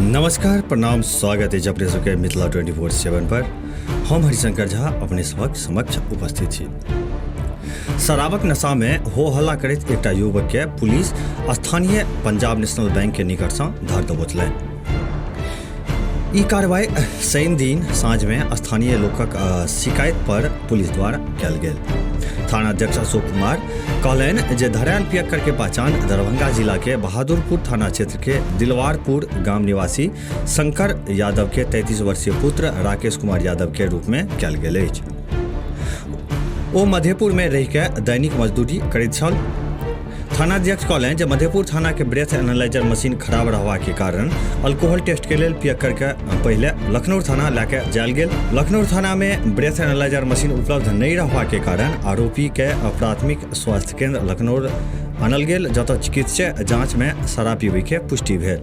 नमस्कार, प्रणाम, स्वागत है अपने सबके मिथिला 24/7 पर। हम हरिशंकर झा अपने समक्ष उपस्थित छी। शराबक नशा में हो हल्ला करैत एकटा युवक के पुलिस स्थानीय पंजाब नेशनल बैंक के निकट से धर दबोचलनि। ई कार्रवाई शनि दिन साँझ में स्थानीय लोकक शिकायत पर पुलिस द्वारा कयल गेल। थानाध्यक्ष अशोक कुमार कहलनि जे धरायल पियक्कर के पहचान दरभंगा जिला के बहादुरपुर थाना क्षेत्र के दिलवारपुर गांव निवासी शंकर यादव के 33 वर्षीय पुत्र राकेश कुमार यादव के रूप में कयल गेल अछि। ओ मधेपुर में रहि के दैनिक मजदूरी करैत छल। थानाध्यक्ष कहलनि जे मधेपुर थाना के ब्रेथ एनालाइजर मशीन खराब रहबा के कारण अल्कोहल टेस्ट के लेल पियक्कर के पहले लखनऊ थाना लेके जायल गेल। लखनऊ थाना में ब्रेथ एनालाइजर मशीन उपलब्ध नहीं रहबा के कारण आरोपी के प्राथमिक स्वास्थ्य केंद्र लखनऊ आनल गेल, जतऽ चिकित्सीय जांच में शराब पीबे के पुष्टि भेल।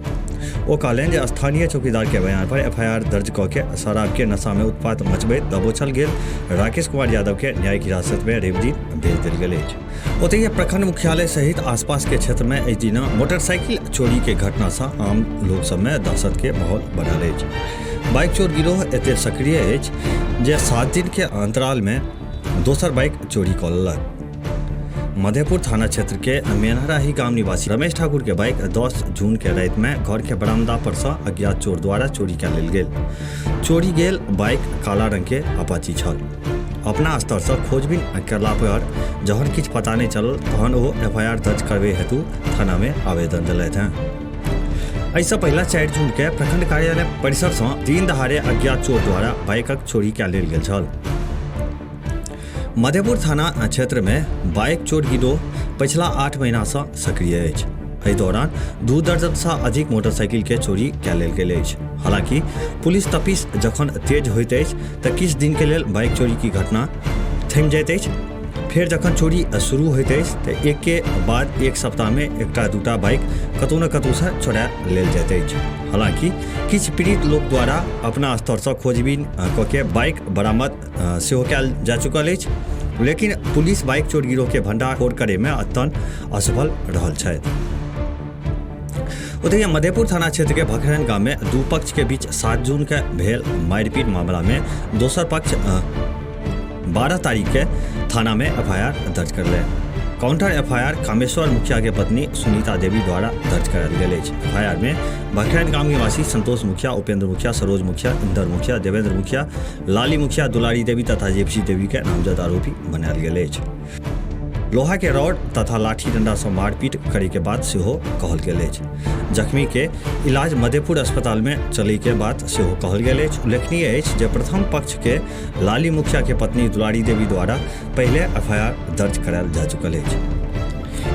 ओ कहलनि जे स्थानीय चौकीदार के बयान पर FIR दर्ज कऽ के शराब के नशा में उत्पात मचबैत दबोचल गेल राकेश कुमार यादव के न्यायिक हिरासत में रवि दिन भेज देल गेल अछि। ओतहि प्रखंड मुख्यालय सहित आसपास के क्षेत्र में एहि दिन मोटरसाइकिल चोरी के घटना से आम लोक सब में दहशत के माहौल बनल अछि। बाइक चोर गिरोह एते सक्रिय अछि जे 7 दिन के अंतराल में दोसर बाइक चोरी कऽ लेलक। मधेपुर थाना क्षेत्र के मेनहराही गांव निवासी रमेश ठाकुर के बाइक 10 जून के रात में घर के बरामदा पर से अज्ञात चोर द्वारा चोरी कयल गेल। चोरी गेल बाइक काला रंग के अपाची छल। अपना स्तर से खोजबीन करला पर जहन किछु पता नहीं चलल तहन वो FIR दर्ज करबे हेतु थाना में आवेदन दिलथि हैं। ऐसा पहला 4 जून के प्रखंड कार्यालय परिसर से दिन दहाड़े अज्ञात चोर द्वारा बाइकक चोरी कयल गेल छल। मधेपुर थाना क्षेत्र में बाइक चोर गिरोह पिछला 8 महीना से सक्रिय अछि। एहि दौरान 2 दर्जन से अधिक मोटरसाइकिल के चोरी कयल गेल अछि। हालांकि पुलिस तपिश जखन तेज होइत अछि तऽ किछु दिन के लेल बाइक चोरी की घटना थमि जाइत अछि। फेर जखन चोरी शुरू होइत अछि तऽ एक के बाद एक सप्ताह में एकटा दूटा बाइक कतौ न कतौ से चोरा लेल जाइत अछि। हालांकि किछु पीड़ित लोक द्वारा अपना स्तर से खोजबीन कऽ के बाइक बरामद सेहो कयल जा चुकल अछि, लेकिन पुलिस बाइक चोर गिरोह के भंडाफोड़ करे में अत्यंत असफल रहल छथि। ओतहि मधेपुर थाना क्षेत्र के भखरन गांव में 2 पक्ष के बीच 7 जून के भेल मारपीट मामला में दोसर पक्ष 12 तारीख के थाना में FIR दर्ज करले। काउंटर FIR कामेश्वर मुखिया के पत्नी सुनीता देवी द्वारा दर्ज करायल गेल अछि। FIR में भखरन गांव निवासी संतोष मुखिया, उपेंद्र मुखिया, सरोज मुखिया, इंदर मुखिया, देवेंद्र मुखिया, लाली मुखिया, दुलारी देवी तथा जेपसी देवी के नामजद आरोपी बनायल गेल अछि। लोहा के रॉड तथा लाठी डंडा से मारपीट करे के बाद सेहो कहल गेल अछि। जख्मी के इलाज मधेपुर अस्पताल में चले के बाद सेहो कहल गेल अछि। उल्लेखनीय अछि जे प्रथम पक्ष के लाली मुखिया के पत्नी दुलारी देवी द्वारा पहले FIR दर्ज करायल जा चुकल अछि।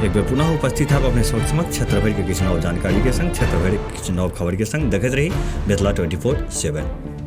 एक बेर पुनः उपस्थित है अपने समक्ष क्षेत्र भरि के किछु नव जानकारी के संग, क्षेत्र भरि किछु नव खबर के संग। देखैत रही मिथिला 24/7।